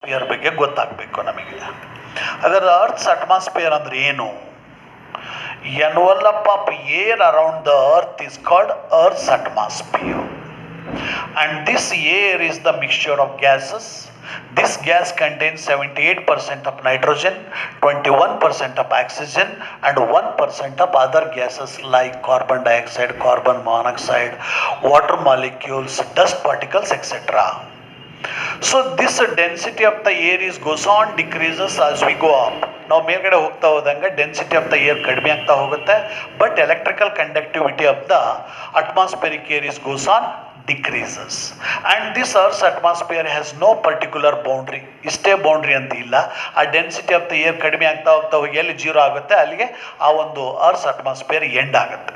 Atmosphere ಬಗ್ಗೆ ಗೊತ್ತಾಗಬೇಕು ನಮಗೆ. ಹಾಗಾದ್ರೆ ಅರ್ತ್ಸ್ ಅಟ್ಮಾಸ್ಫಿಯರ್ ಅಂದ್ರೆ ಏನು? envelope of air around the earth is called earth's atmosphere, and this air is the mixture of gases. This gas contains 78% of nitrogen, 21% of oxygen, and 1% of other gases like carbon dioxide, carbon monoxide, water molecules, dust particles, etc. So this density of the air is goes on decreases as we go up. ನಾವು ಮೇಲ್ಗಡೆ ಹೋಗ್ತಾ ಹೋದಂಗೆ density of the air ಕಡಿಮೆ ಆಗ್ತಾ ಹೋಗುತ್ತೆ, but electrical conductivity of the atmospheric air is goes on decreases, and this earth's atmosphere has no particular boundary. ಇಷ್ಟೇ boundary ಅಂತ ಇಲ್ಲ. ಆ ಡೆನ್ಸಿಟಿ ಆಫ್ ದ ಏರ್ ಕಡಿಮೆ ಆಗ್ತಾ ಹೋಗ್ತಾ ಹೋಗಿ ಎಲ್ಲಿ ಜೀರೋ ಆಗುತ್ತೆ ಅಲ್ಲಿಗೆ ಆ ಒಂದು ಅರ್ತ್ಸ್ ಅಟ್ಮಾಸ್ಫಿಯರ್ ಎಂಡ್ ಆಗುತ್ತೆ.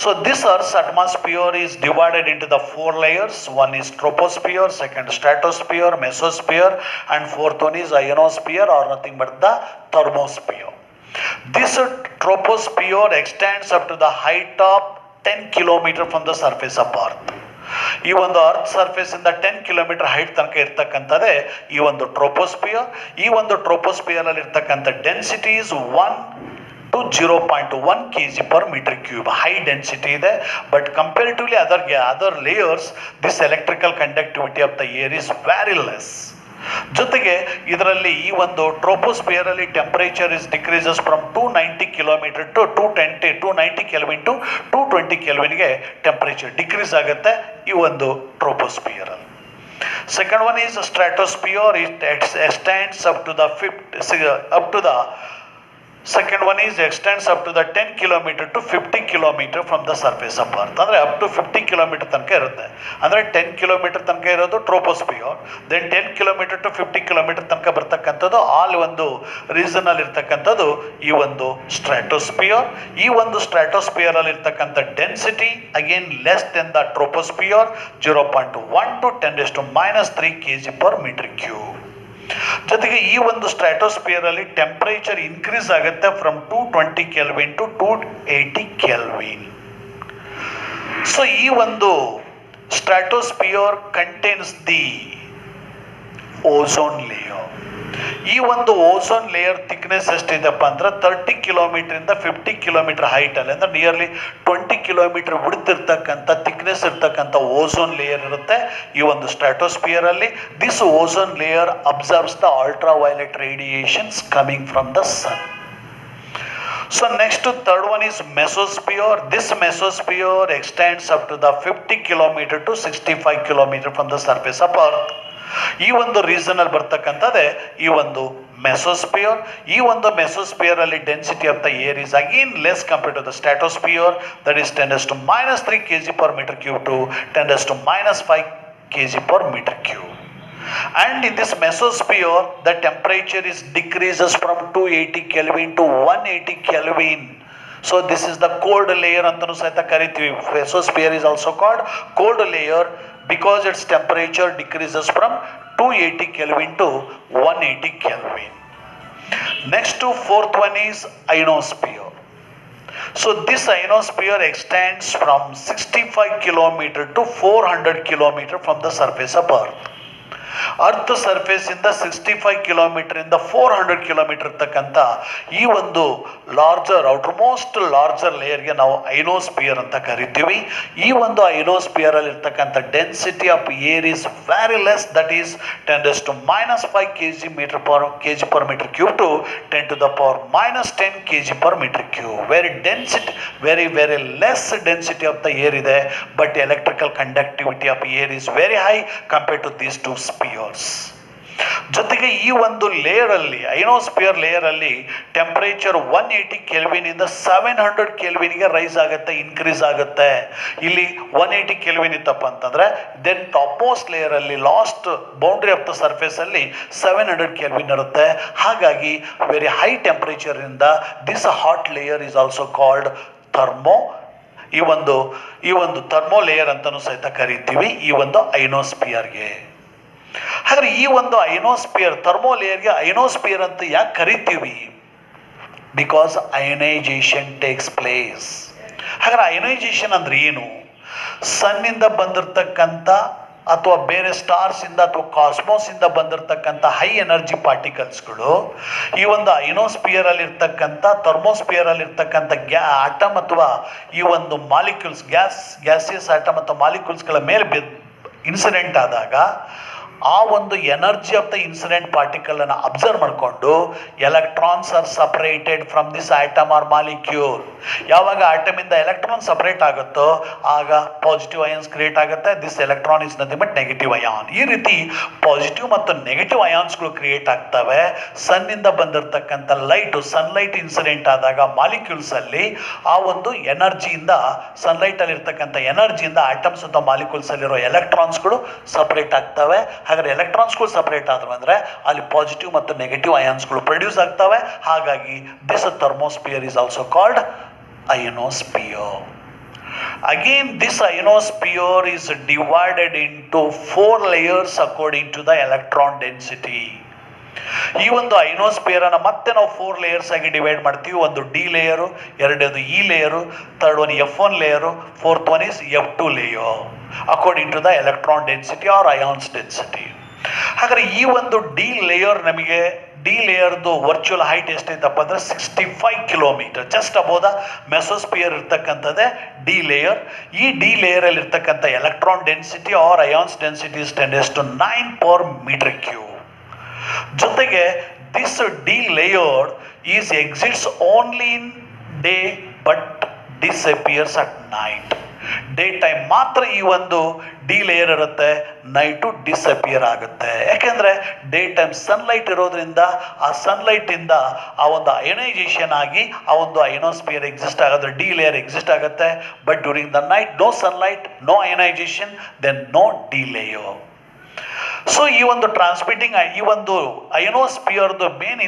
So this earth's atmosphere is divided into the 4 layers. One is troposphere, second stratosphere, mesosphere, and fourth one is ionosphere, or nothing but the thermosphere. This troposphere extends up to the height of 10 km from the surface of earth. ಈ ಒಂದು earth surface ಇಂದ 10 kilometre height ತನಕ ಇರ್ತಕ್ಕಂಥದ್ದೇ ಈ ಒಂದು troposphere. ಈ ಒಂದು troposphere ಅಲ್ಲಿ ಇರ್ತಕ್ಕಂಥ density is 1 to 0.1 kg per meter cube. High density ಇದೆ, but comparatively other layers this electrical conductivity of the air is very less. ಜೊತೆಗೆ ಇದರಲ್ಲಿ ಈ ಒಂದು ಟ್ರೋಪೋಸ್ಪಿಯರ್ ಅಲ್ಲಿ temperature is decreases from 290 kilometre to 290 kelvin to 220 ಕೆಲ್ವಿನ್ಗೆ temperature decrease ಆಗುತ್ತೆ ಈ ಒಂದು ಟ್ರೋಪೋಸ್ಪಿಯರ್ ಅಲ್ಲಿ. Second one is stratosphere. It extends Second one is extends up to the 10 km to 50 km from the surface of earth. ಅಂದರೆ up to 50 kilometre ತನಕ ಇರುತ್ತೆ. ಅಂದರೆ 10 kilometre ತನಕ ಇರೋದು troposphere, then 10 km to 50 kilometre ತನಕ ಬರ್ತಕ್ಕಂಥದ್ದು all ಒಂದು reason ಅಲ್ಲಿ ಇರ್ತಕ್ಕಂಥದ್ದು ಈ ಒಂದು ಸ್ಟ್ರಾಟೋಸ್ಪಿಯರ್. ಈ ಒಂದು ಸ್ಟ್ರಾಟೋಸ್ಪಿಯರ್ ಅಲ್ಲಿ ಇರ್ತಕ್ಕಂಥ density again less than the troposphere, 0.1 to 10⁻³ kg per meter cube. ಜೊತೆಗೆ ಈ ಒಂದು ಸ್ಟ್ರಾಟೋಸ್ಪಿಯರ್ ಅಲ್ಲಿ ಟೆಂಪರೇಚರ್ ಇನ್ಕ್ರೀಸ್ ಆಗುತ್ತೆ from 220 kelvin to 280 kelvin. So ಈ ಒಂದು stratosphere contains the ozone layer. ಈ ಒಂದು ಓಝೋನ್ ಲೇಯರ್ ಥಿಕ್ನೆಸ್ ಎಷ್ಟಿದೆಪ್ಪ ಅಂದ್ರೆ 30 ಕಿಲೋಮೀಟರ್ ಇಂದ 50 ಕಿಲೋಮೀಟರ್ ಹೈಟ್ ಅಲ್ಲಿ, ಅಂದ್ರೆ ನಿಯರ್ಲಿ 20 ಕಿಲೋಮೀಟರ್ ಬಿಡ್ತಿರ್ತಕ್ಕಂಥ ಥಿಕ್ನೆಸ್ ಇರ್ತಕ್ಕಂಥ ಓಝೋನ್ ಲೇಯರ್ ಇರುತ್ತೆ ಈ ಒಂದು ಸ್ಟ್ರಾಟೋಸ್ಪಿಯರ್ ಅಲ್ಲಿ. This ozone layer absorbs the ultra violet radiations coming from the sun. So next third one is mesosphere. This mesosphere extends up to the 50 km to 65 km from the surface of earth. ಈ ಒಂದು reason ಅಲ್ಲಿ ಬರ್ತಕ್ಕಂಥದ್ದೇ ಈ ಒಂದು mesosphere. ಈ ಒಂದು mesosphere ಅಲ್ಲಿ density of the air is again less compared to the stratosphere, that is 10⁻³ kg per meter cube to 10⁻⁵ kg per meter cube. And in this mesosphere the temperature is decreases from 280 Kelvin to 180 Kelvin. So this is the cold layer ಅಂತನೂ ಸಹಿತ ಕರಿತೀವಿ. Mesosphere is also called cold layer because its temperature decreases from 280 Kelvin to 180 Kelvin. Next to fourth one is ionosphere. So this ionosphere extends from 65 km to 400 km from the surface of earth. Earth surface ಇಂದ 65 kilometre ಇಂದ 400 kilometre ಇರ್ತಕ್ಕಂಥ ಈ ಒಂದು larger outer most larger ಲೇಯರ್ಗೆ ನಾವು ionosphere ಅಂತ ಕರಿತೀವಿ. ಈ ಒಂದು ಐನೋಸ್ಪಿಯರ್ ಅಲ್ಲಿ ಇರ್ತಕ್ಕಂಥ density of air is very less, that is 10⁻⁵ kg per meter cube to 10⁻⁻10 kg per meter cube. Very less density of the air ಇದೆ, but electrical conductivity of air is very high compared to these two spheres. ಜೊತೆಗೆ ಈ ಒಂದು layer ಅಲ್ಲಿ ionosphere layer ಅಲ್ಲಿ temperature 180 kelvin ಇಂದ 700 ಕೆಲ್ವಿನ್ಗೆ rice ಆಗುತ್ತೆ, increase ಆಗುತ್ತೆ. ಇಲ್ಲಿ 180 ಕೆಲ್ವಿನ್ ಇತ್ತಪ್ಪ ಅಂತಂದ್ರೆ ದೆನ್ ಟಾಪ್ ಮೋಸ್ಟ್ ಲೇಯರ್ ಅಲ್ಲಿ last boundary of the surface ಅಲ್ಲಿ 700 ಕೆಲ್ವಿನ್ ಇರುತ್ತೆ. ಹಾಗಾಗಿ ವೆರಿ ಹೈ ಟೆಂಪರೇಚರ್ ಇಂದ this hot layer is also called thermo. ಈ ಒಂದು ಥರ್ಮೋ ಲೇಯರ್ ಅಂತಲೂ ಸಹಿತ ಕರಿತೀವಿ ಈ ಒಂದು ಐನೋಸ್ಪಿಯರ್ಗೆ. ಹಾಗಾದ್ರೆ ಈ ಒಂದು ಐನೋಸ್ಪಿಯರ್ ಥರ್ಮೋ ಲೇಯರ್ಗೆ ಐನೋಸ್ಪಿಯರ್ ಅಂತ ಯಾಕೆ ಕರಿತೀವಿ? Because ionisation takes place. ಹಾಗಾದ್ರೆ ಅಯನೈಜೇಷನ್ ಅಂದ್ರೆ ಏನು? ಸನ್ನಿಂದ ಬಂದಿರತಕ್ಕಂಥ ಅಥವಾ ಬೇರೆ ಸ್ಟಾರ್ಸಿಂದ ಅಥವಾ ಕಾಸ್ಮೋಸಿಂದ ಬಂದಿರತಕ್ಕಂಥ ಹೈ ಎನರ್ಜಿ ಪಾರ್ಟಿಕಲ್ಸ್ಗಳು ಈ ಒಂದು ಐನೋಸ್ಪಿಯರಲ್ಲಿ ಇರ್ತಕ್ಕಂಥ ಥರ್ಮೋಸ್ಪಿಯರಲ್ಲಿ ಇರ್ತಕ್ಕಂಥ ಆಟಮ್ ಅಥವಾ ಈ ಒಂದು ಮಾಲಿಕ್ಯೂಲ್ಸ್ ಗ್ಯಾಸಿಯಸ್ ಆಟಮ್ ಅಥವಾ ಮಾಲಿಕ್ಯೂಲ್ಸ್ಗಳ ಮೇಲೆ ಇನ್ಸಿಡೆಂಟ್ ಆದಾಗ ಆ ಒಂದು energy of the incident particle ಅನ್ನು ಅಬ್ಸರ್ವ್ ಮಾಡಿಕೊಂಡು electrons are separated from this atom or molecule. ಯಾವಾಗ ಆಟಮಿಂದ ಎಲೆಕ್ಟ್ರಾನ್ ಸಪರೇಟ್ ಆಗುತ್ತೋ ಆಗ ಪಾಸಿಟಿವ್ ಅಯಾನ್ಸ್ ಕ್ರಿಯೇಟ್ ಆಗುತ್ತೆ. This electron is nothing but negative ion. ಈ ರೀತಿ ಪಾಸಿಟಿವ್ ಮತ್ತು ನೆಗೆಟಿವ್ ಅಯಾನ್ಸ್ಗಳು ಕ್ರಿಯೇಟ್ ಆಗ್ತವೆ. ಸನ್ನಿಂದ ಬಂದಿರತಕ್ಕಂಥ ಲೈಟು, ಸನ್ಲೈಟ್ ಇನ್ಸಿಡೆಂಟ್ ಆದಾಗ ಮಾಲಿಕ್ಯೂಲ್ಸಲ್ಲಿ ಆ ಒಂದು ಎನರ್ಜಿಯಿಂದ, ಸನ್ಲೈಟಲ್ಲಿ ಇರ್ತಕ್ಕಂಥ ಎನರ್ಜಿಯಿಂದ ಆಟಮ್ಸ್ ಅಥವಾ ಮಾಲಿಕ್ಯೂಲ್ಸಲ್ಲಿರೋ ಎಲೆಕ್ಟ್ರಾನ್ಸ್ಗಳು ಸಪರೇಟ್ ಆಗ್ತವೆ. ಹಾಗಾದ್ರೆ ಎಲೆಕ್ಟ್ರಾನ್ಸ್ಗಳು ಸಪರೇಟ್ ಆದ್ರು ಅಂದರೆ ಅಲ್ಲಿ ಪಾಸಿಟಿವ್ ಮತ್ತು ನೆಗೆಟಿವ್ ಅಯಾನ್ಸ್ಗಳು ಪ್ರೊಡ್ಯೂಸ್ ಆಗ್ತವೆ. ಹಾಗಾಗಿ this thermosphere is also called ionosphere. Again, this ionosphere is divided into 4 layers according to the electron density. ಈ ಒಂದು ಐನೋಸ್ಪಿಯರ್ ಅನ್ನ ಮತ್ತೆ ನಾವು 4 ಲೇಯರ್ಸ್ ಆಗಿ ಡಿವೈಡ್ ಮಾಡ್ತೀವಿ. ಒಂದು ಡಿ ಲೇಯರು, ಎರಡನೇದು E layer, third one F1 layer, fourth one is F2 layer according to the electron density or ions density. ಹಾಗಾದ್ರೆ ಈ ಒಂದು ಡಿ ಲೇಯರ್, ನಮಗೆ ಡಿ ಲೇಯರ್ದು ವರ್ಚುವಲ್ ಹೈಟ್ ಎಷ್ಟೈತಪ್ಪ ಅಂದರೆ 65 ಕಿಲೋಮೀಟರ್. ಜಸ್ಟ್ ಅಬೋದ ಮೆಸೋಸ್ಪಿಯರ್ ಇರ್ತಕ್ಕಂಥದ್ದೇ ಡಿ ಲೇಯರ್. ಈ ಡಿ ಲೇಯರಲ್ಲಿ ಇರ್ತಕ್ಕಂಥ electron density or ions density is 10⁹ per meter cube. ಜೊತೆಗೆ this D layer is exits only in day but disappears at night. Day time ಮಾತ್ರ ಈ ಒಂದು ಡಿ ಲೇಯರ್ ಇರುತ್ತೆ, night disappear ಆಗುತ್ತೆ. ಯಾಕೆಂದರೆ ಡೇ ಟೈಮ್ ಸನ್ಲೈಟ್ ಇರೋದ್ರಿಂದ ಆ ಸನ್ಲೈಟಿಂದ ಆ ಒಂದು ಅಯನೈಸೇಷನ್ ಆಗಿ ಆ ಒಂದು ಐನೋಸ್ಪಿಯರ್ ಎಕ್ಸಿಸ್ಟ್ ಆಗೋದ್ರೆ ಡಿ ಲೇಯರ್ ಎಕ್ಸಿಸ್ಟ್ ಆಗುತ್ತೆ. But during the night no sunlight, no ionisation, then no D layer. So ಈ ಒಂದು ಟ್ರಾನ್ಸ್ಮಿಟಿಂಗ್, ಈ ಒಂದು ಅಯನೋಸ್ಪಿಯರ್ದು ಮೇನ್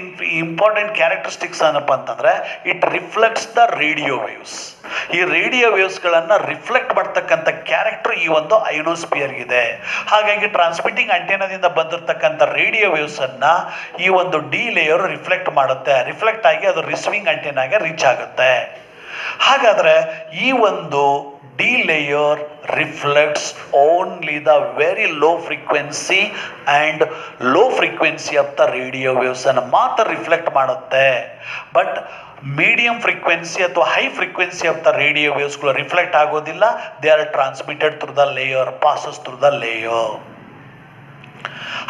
ಇಂಪಾರ್ಟೆಂಟ್ ಕ್ಯಾರೆಕ್ಟರಿಸ್ಟಿಕ್ಸ್ ಏನಪ್ಪ ಅಂತಂದರೆ it reflects the radio waves. ಈ ರೇಡಿಯೋ ವೇವ್ಸ್ಗಳನ್ನು ರಿಫ್ಲೆಕ್ಟ್ ಮಾಡ್ತಕ್ಕಂಥ ಕ್ಯಾರೆಕ್ಟರ್ ಈ ಒಂದು ಅಯನೋಸ್ಪಿಯರ್ಗಿದೆ. ಹಾಗಾಗಿ ಟ್ರಾನ್ಸ್ಮಿಟಿಂಗ್ ಆಂಟೆನಾದಿಂದ ಬಂದಿರತಕ್ಕಂಥ ರೇಡಿಯೋ ವೇವ್ಸನ್ನು ಈ ಒಂದು ಡಿ ಲೇಯರ್ ರಿಫ್ಲೆಕ್ಟ್ ಮಾಡುತ್ತೆ. ರಿಫ್ಲೆಕ್ಟ್ ಆಗಿ ಅದು ರಿಸೀವಿಂಗ್ ಆಂಟೆನಾಗೆ ರೀಚ್ ಆಗುತ್ತೆ. ಹಾಗಾದರೆ ಈ ಒಂದು D layer reflects only the very low frequency and low frequency of the radio waves ಅನ್ನು ಮಾತ್ರ ರಿಫ್ಲೆಕ್ಟ್ ಮಾಡುತ್ತೆ. ಬಟ್ ಮೀಡಿಯಂ ಫ್ರೀಕ್ವೆನ್ಸಿ ಅಥವಾ high frequency of the radio ವೇವ್ಸ್ಗಳು ರಿಫ್ಲೆಕ್ಟ್ ಆಗೋದಿಲ್ಲ. They are transmitted through the layer, passes through the layer.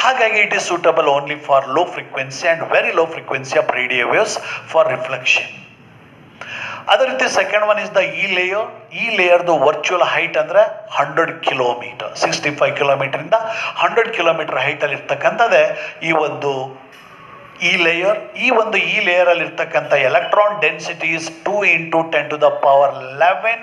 ಹಾಗಾಗಿ it is suitable only for low frequency and very low frequency of radio waves for reflection. ಅದೇ ರೀತಿ second one is the E layer. ಈ ಲೇಯರ್ದು virtual height ಅಂದರೆ 100 kilometre, 65 ಕಿಲೋಮೀಟರಿಂದ 100 kilometre ಹೈಟಲ್ಲಿ ಇರ್ತಕ್ಕಂಥದ್ದೇ ಈ ಒಂದು E layer. ಈ ಒಂದು ಇ ಲೇಯರಲ್ಲಿ ಇರ್ತಕ್ಕಂಥ electron density is 2 × 10⁻11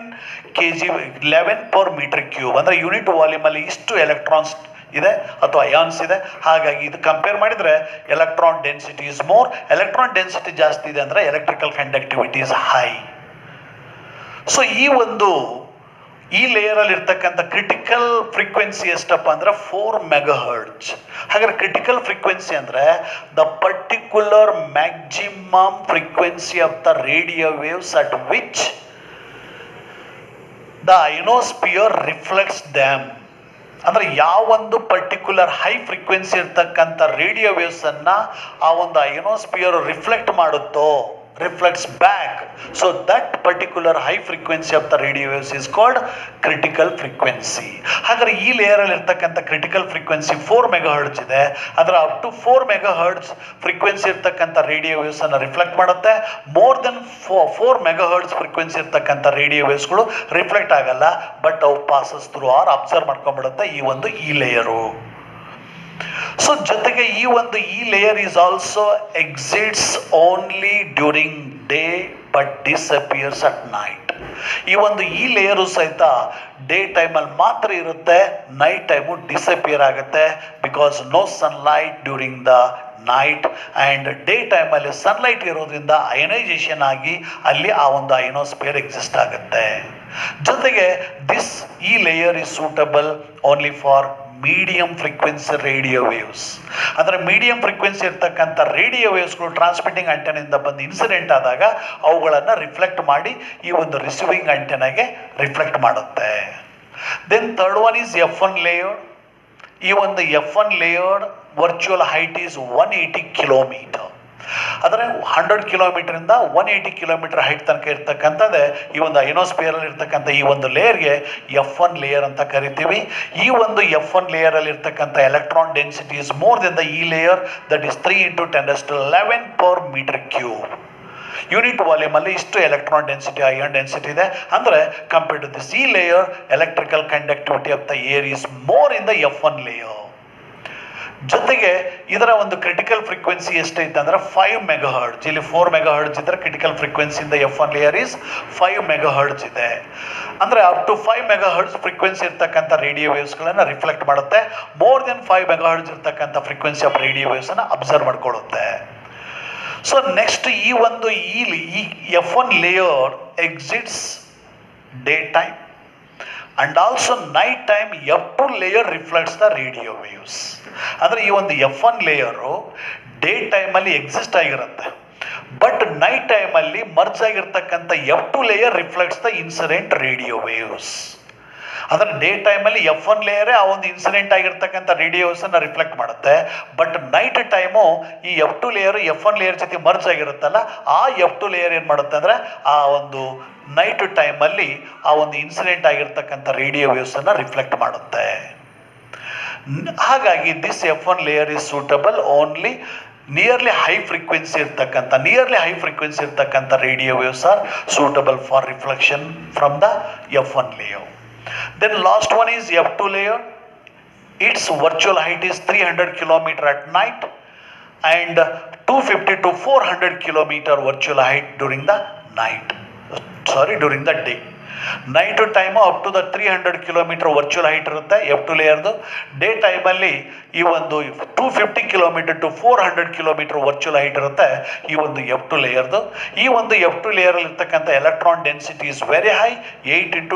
kg 11 per meter cube. ಅಂದರೆ ಯೂನಿಟ್ ವಾಲ್ಯೂಮಲ್ಲಿ ಇಷ್ಟು ಎಲೆಕ್ಟ್ರಾನ್ಸ್ ಇದೆ ಅಥವಾ ಅಯಾನ್ಸ್ ಇದೆ. ಹಾಗಾಗಿ ಇದು ಕಂಪೇರ್ ಮಾಡಿದರೆ electron density is more. Electron density ಜಾಸ್ತಿ ಇದೆ ಅಂದರೆ electrical conductivity is high. So ಈ ಒಂದು ಈ ಲೇಯರಲ್ಲಿ ಇರ್ತಕ್ಕಂಥ ಕ್ರಿಟಿಕಲ್ ಫ್ರೀಕ್ವೆನ್ಸಿ ಎಷ್ಟಪ್ಪ ಅಂದರೆ 4 MHz. ಹಾಗಾದ್ರೆ ಕ್ರಿಟಿಕಲ್ ಫ್ರೀಕ್ವೆನ್ಸಿ ಅಂದರೆ the particular maximum frequency of the radio waves at which the ionosphere reflects them. ಅಂದರೆ ಯಾವೊಂದು ಪರ್ಟಿಕ್ಯುಲರ್ ಹೈ ಫ್ರೀಕ್ವೆನ್ಸಿ ಇರ್ತಕ್ಕಂಥ ರೇಡಿಯೋ ವೇವ್ಸನ್ನು ಆ ಒಂದು ಅಯನೋಸ್ಪಿಯರ್ ರಿಫ್ಲೆಕ್ಟ್ ಮಾಡುತ್ತೋ, reflects back. So that particular high frequency of the radio waves is called critical frequency. ಹಾಗಾದ್ರೆ ಈ ಲೇಯರಲ್ಲಿ ಇರ್ತಕ್ಕಂಥ ಕ್ರಿಟಿಕಲ್ ಫ್ರೀಕ್ವೆನ್ಸಿ 4 MHz ಇದೆ. ಅದರ ಅಪ್ ಟು 4 MHz ಫ್ರೀಕ್ವೆನ್ಸಿ ಇರ್ತಕ್ಕಂಥ ರೇಡಿಯೋ ವೇವ್ಸ್ ಅನ್ನು ರಿಫ್ಲೆಕ್ಟ್ ಮಾಡುತ್ತೆ. ಮೋರ್ ದೆನ್ 4 MHz ಫ್ರೀಕ್ವೆನ್ಸಿ ಇರ್ತಕ್ಕಂಥ ರೇಡಿಯೋ ವೇವ್ಸ್ಗಳು ರಿಫ್ಲೆಕ್ಟ್ ಆಗಲ್ಲ, ಬಟ್ ಅವು ಪಾಸಸ್ ಥ್ರೂ ಆರ್ ಅಬ್ಸರ್ವ್ ಮಾಡ್ಕೊಂಡ್ಬಿಡುತ್ತೆ ಈ ಒಂದು ಈ ಲೇಯರು. ಸೊ ಜೊತೆಗೆ ಈ ಒಂದು ಈ layer is also exits only during day but disappears at night. ಈ ಒಂದು ಈ ಲೇಯರು ಸಹಿತ ಡೇ ಟೈಮಲ್ಲಿ ಮಾತ್ರ ಇರುತ್ತೆ, ನೈಟ್ ಟೈಮು ಡಿಸಪಿಯರ್ ಆಗುತ್ತೆ. Because no sunlight during the night and day ಟೈಮಲ್ಲಿ ಸನ್ಲೈಟ್ ಇರೋದ್ರಿಂದ ಅಯನೈಸೇಷನ್ ಆಗಿ ಅಲ್ಲಿ ಆ ಒಂದು ಅಯನೋಸ್ಪಿಯರ್ ಎಕ್ಸಿಸ್ಟ್ ಆಗುತ್ತೆ. ಜೊತೆಗೆ ದಿಸ್ ಈ layer is suitable only for medium frequency radio waves. ಅಂದರೆ ಮೀಡಿಯಂ ಫ್ರೀಕ್ವೆನ್ಸಿ ಇರ್ತಕ್ಕಂಥ ರೇಡಿಯೋ ವೇವ್ಸ್ಗಳು ಟ್ರಾನ್ಸ್ಮಿಟಿಂಗ್ ಆಂಟೆನಿಂದ ಬಂದು ಇನ್ಸಿಡೆಂಟ್ ಆದಾಗ ಅವುಗಳನ್ನು ರಿಫ್ಲೆಕ್ಟ್ ಮಾಡಿ ಈ ಒಂದು ರಿಸೀವಿಂಗ್ ಆಂಟೆನಾಗೆ ರಿಫ್ಲೆಕ್ಟ್ ಮಾಡುತ್ತೆ. Then third one is F1 layer. ಈ ಒಂದು F1 ಲೇಯರ್ಡ್ ವರ್ಚುವಲ್ ಹೈಟ್ ಈಸ್ 180 ಕಿಲೋಮೀಟರ್. ಅಂದರೆ 100 ಕಿಲೋಮೀಟರಿಂದ 180 ಕಿಲೋಮೀಟರ್ ಹೈಟ್ ತನಕ ಇರ್ತಕ್ಕಂಥದ್ದೇ ಈ ಒಂದು ಐನೋಸ್ಪಿಯರಲ್ಲಿ ಇರ್ತಕ್ಕಂಥ ಈ ಒಂದು ಲೇಯರ್ಗೆ F1 ಲೇಯರ್ ಅಂತ ಕರಿತೀವಿ. ಈ ಒಂದು F1 ಲೇಯರಲ್ಲಿ ಇರ್ತಕ್ಕಂಥ electron density is more than the E layer, that is 3 × 10⁻11 per metre cube. Unit volume ಅಲ್ಲಿ ಇಷ್ಟು ಎಲೆಕ್ಟ್ರಾನ್ ಡೆನ್ಸಿಟಿ, ಅಯಾನ್ ಡೆನ್ಸಿಟಿ ಇದೆ. ಅಂದರೆ ಕಂಪೇರ್ಡ್ ಟು ದಿಸ್ ಈ layer, electrical conductivity of the air is more in the F1 layer. ಜೊತೆಗೆ ಇದರ ಒಂದು critical frequency ಎಷ್ಟೈತೆ ಅಂದರೆ 5 ಮೆಗಾಹರ್ಟ್ಜ್. ಇಲ್ಲಿ 4 ಮೆಗಾಹರ್ಟ್ಜ್ ಇದ್ದರೆ ಕ್ರಿಟಿಕಲ್ ಫ್ರೀಕ್ವೆನ್ಸಿ ಇಂದ F1 ಲೇಯರ್ ಈಸ್ 5 ಮೆಗಾಹರ್ಟ್ಜ್ ಇದೆ. ಅಂದರೆ ಅಪ್ ಟು 5 ಮೆಗಾಹರ್ಟ್ಜ್ ಫ್ರೀಕ್ವೆನ್ಸಿ ಇರ್ತಕ್ಕಂಥ ರೇಡಿಯೋ ವೇವ್ಸ್ಗಳನ್ನು ರಿಫ್ಲೆಕ್ಟ್ ಮಾಡುತ್ತೆ. ಮೋರ್ ದೆನ್ 5 ಮೆಗಾಹರ್ಟ್ಜ್ ಇರ್ತಕ್ಕಂಥ ಫ್ರೀಕ್ವೆನ್ಸಿ ಆಫ್ ರೇಡಿಯೋ ವೇವ್ಸನ್ನು ಅಬ್ಸರ್ವ್ ಮಾಡ್ಕೊಳ್ಳುತ್ತೆ. ಸೊ ನೆಕ್ಸ್ಟ್ ಈ ಒಂದು ಈ F1 layer exits day time and also night time. F2 layer reflects the radio waves. ಅಂದರೆ ಈ ಒಂದು F1 ಲೇಯರು ಡೇ ಟೈಮಲ್ಲಿ ಎಕ್ಸಿಸ್ಟ್ ಆಗಿರುತ್ತೆ, ಬಟ್ ನೈಟ್ ಟೈಮಲ್ಲಿ ಮರ್ಜ್ ಆಗಿರ್ತಕ್ಕಂಥ F2 layer reflects the incident radio waves. ಅಂದರೆ ಡೇ ಟೈಮಲ್ಲಿ F1 ಲೇಯರೇ ಆ ಒಂದು ಇನ್ಸಿಡೆಂಟ್ ಆಗಿರ್ತಕ್ಕಂಥ ರೇಡಿಯೋಸನ್ನು ರಿಫ್ಲೆಕ್ಟ್ ಮಾಡುತ್ತೆ, ಬಟ್ ನೈಟ್ ಟೈಮು ಈ F2 ಲೇಯರು F1 ಲೇಯರ್ ಜೊತೆ ಮರ್ಜ್ ಆಗಿರುತ್ತಲ್ಲ, ಆ F2 ಲೇಯರ್ ಏನು ಮಾಡುತ್ತೆ ಅಂದರೆ ಆ ಒಂದು ನೈಟ್ ಟೈಮಲ್ಲಿ ಆ ಒಂದು ಇನ್ಸಿಡೆಂಟ್ ಆಗಿರ್ತಕ್ಕಂಥ ರೇಡಿಯೋ ವೇವ್ಸನ್ನು ರಿಫ್ಲೆಕ್ಟ್ ಮಾಡುತ್ತೆ. ಹಾಗಾಗಿ this F1 layer is suitable only nearly high frequency ಇರ್ತಕ್ಕಂಥ radio waves are suitable for reflection from the F1 layer. Then last one is F2 layer. Its virtual height is 300 km at night and 250 to 400 km virtual height during the day. Night time up to the 300 kilometre virtual height ಇರುತ್ತೆ F2 ಲೇಯರ್ದು. Day ಟೈಮಲ್ಲಿ ಈ ಒಂದು 250 kilometre to 400 kilometre virtual height ಇರುತ್ತೆ ಈ ಒಂದು F2 ಲೇಯರ್ದು. ಈ ಒಂದು F2 ಲೇಯರಲ್ಲಿ ಇರ್ತಕ್ಕಂಥ electron density is very high, 8 ×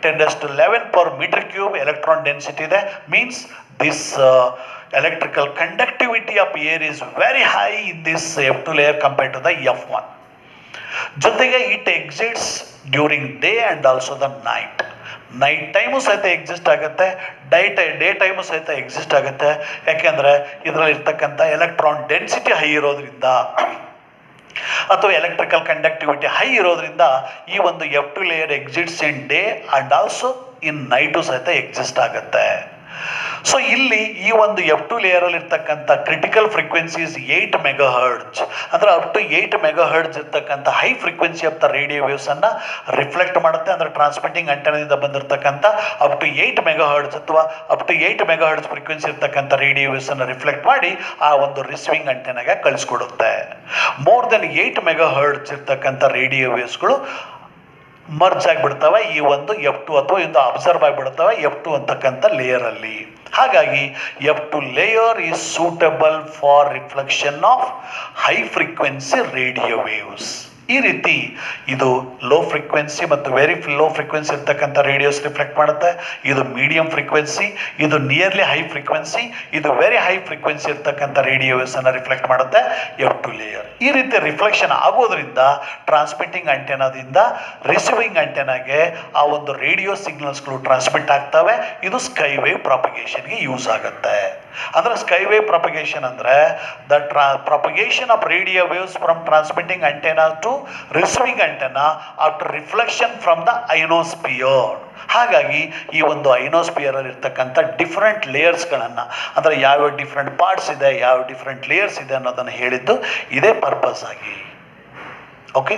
10⁻11 per metre cube electron density ಇದೆ. Means this electrical conductivity of air is very high in this F2 layer compared to the F1. ಜೊತೆಗೆ it exits during day and also the night. Night time ಸಹಿತ exist ಆಗುತ್ತೆ, day time ಸಹಿತ exist ಆಗುತ್ತೆ. ಯಾಕೆಂದರೆ ಇದರಲ್ಲಿ ಇರ್ತಕ್ಕಂಥ electron density high ಇರೋದ್ರಿಂದ ಅಥವಾ ಎಲೆಕ್ಟ್ರಿಕಲ್ ಕಂಡಕ್ಟಿವಿಟಿ ಹೈ ಇರೋದ್ರಿಂದ ಈ ಒಂದು F2 layer exits in day and also in night ಸಹಿತ ಎಕ್ಸಿಸ್ಟ್ ಆಗುತ್ತೆ. ಸೊ ಇಲ್ಲಿ ಈ ಒಂದು F2 ಲೇಯರಲ್ಲಿ ಇರ್ತಕ್ಕಂಥ ಕ್ರಿಟಿಕಲ್ ಫ್ರೀಕ್ವೆನ್ಸೀಸ್ 8 ಮೆಗಾಹರ್ಟ್ಜ್. ಅಂದರೆ ಅಪ್ ಟು 8 ಮೆಗಾಹರ್ಟ್ಜ್ ಇರ್ತಕ್ಕಂಥ high frequency of the radio ವೇವ್ಸನ್ನು ರಿಫ್ಲೆಕ್ಟ್ ಮಾಡುತ್ತೆ. ಅಂದರೆ ಟ್ರಾನ್ಸ್ಮಿಟಿಂಗ್ ಆಂಟೆನಾದಿಂದ ಬಂದಿರತಕ್ಕಂಥ ಅಪ್ ಟು 8 ಮೆಗಾಹರ್ಟ್ಜ್ ಅಥವಾ ಅಪ್ ಟು 8 ಮೆಗಾಹರ್ಟ್ಜ್ ಫ್ರೀಕ್ವೆನ್ಸಿ ಇರ್ತಕ್ಕಂಥ ರೇಡಿಯೋ ವೇವ್ಸನ್ನು ರಿಫ್ಲೆಕ್ಟ್ ಮಾಡಿ ಆ ಒಂದು ರಿಸೀವಿಂಗ್ ಆಂಟೆನಾಗೆ ಕಳಿಸ್ಕೊಡುತ್ತೆ. ಮೋರ್ ದೆನ್ 8 ಮೆಗಾಹರ್ಟ್ಜ್ ಇರ್ತಕ್ಕಂಥ ರೇಡಿಯೋ ವೇವ್ಸ್ಗಳು ಮರ್ಜ್ ಆಗಿಬಿಡ್ತವೆ ಈ ಒಂದು F2 ಅಥವಾ ಇಂದು ಅಬ್ಸರ್ವ್ ಆಗಿಬಿಡ್ತವೆ F2 ಅಂತಕ್ಕಂಥ ಲೇಯರಲ್ಲಿ. ಹಾಗಾಗಿ F2 layer is suitable for reflection of high frequency radio waves. ಈ ರೀತಿ ಇದು ಲೋ ಫ್ರೀಕ್ವೆನ್ಸಿ ಮತ್ತು ವೆರಿ ಲೋ ಫ್ರೀಕ್ವೆನ್ಸಿ ಇರ್ತಕ್ಕಂಥ ರೇಡಿಯೋಸ್ ರಿಫ್ಲೆಕ್ಟ್ ಮಾಡುತ್ತೆ. ಇದು ಮೀಡಿಯಂ ಫ್ರೀಕ್ವೆನ್ಸಿ, ಇದು ನಿಯರ್ಲಿ ಹೈ ಫ್ರೀಕ್ವೆನ್ಸಿ, ಇದು ವೆರಿ ಹೈ ಫ್ರೀಕ್ವೆನ್ಸಿ ಇರ್ತಕ್ಕಂಥ ರೇಡಿಯೋಸನ್ನು ರಿಫ್ಲೆಕ್ಟ್ ಮಾಡುತ್ತೆ F2 ಲೇಯರ್. ಈ ರೀತಿ ರಿಫ್ಲೆಕ್ಷನ್ ಆಗೋದ್ರಿಂದ ಟ್ರಾನ್ಸ್ಮಿಟಿಂಗ್ ಆಂಟೆನಾದಿಂದ ರಿಸೀವಿಂಗ್ ಆಂಟೆನಾಗೆ ಆ ಒಂದು ರೇಡಿಯೋ ಸಿಗ್ನಲ್ಸ್ಗಳು ಟ್ರಾನ್ಸ್ಮಿಟ್ ಆಗ್ತವೆ. ಇದು ಸ್ಕೈ ವೇವ್ ಪ್ರಾಪಗೇಷನ್ಗೆ ಯೂಸ್ ಆಗುತ್ತೆ. ಅಂದರೆ ಸ್ಕೈ ವೇವ್ ಪ್ರಾಪಗೇಷನ್ ಅಂದರೆ the propagation of radio waves from transmitting antenna to receiving antenna after reflection from the ionosphere. ಹಾಗಾಗಿ ಈ ಒಂದು ಐನೋಸ್ಪಿಯರಲ್ಲಿ ಇರ್ತಕ್ಕಂಥ ಡಿಫ್ರೆಂಟ್ ಲೇಯರ್ಸ್ಗಳನ್ನು, ಅಂದರೆ ಯಾವ್ಯಾವ ಡಿಫ್ರೆಂಟ್ ಪಾರ್ಟ್ಸ್ ಇದೆ, ಯಾವ ಡಿಫ್ರೆಂಟ್ ಲೇಯರ್ಸ್ ಇದೆ ಅನ್ನೋದನ್ನು ಹೇಳಿದ್ದು ಇದೇ ಪರ್ಪಸ್ ಆಗಿ. ಓಕೆ.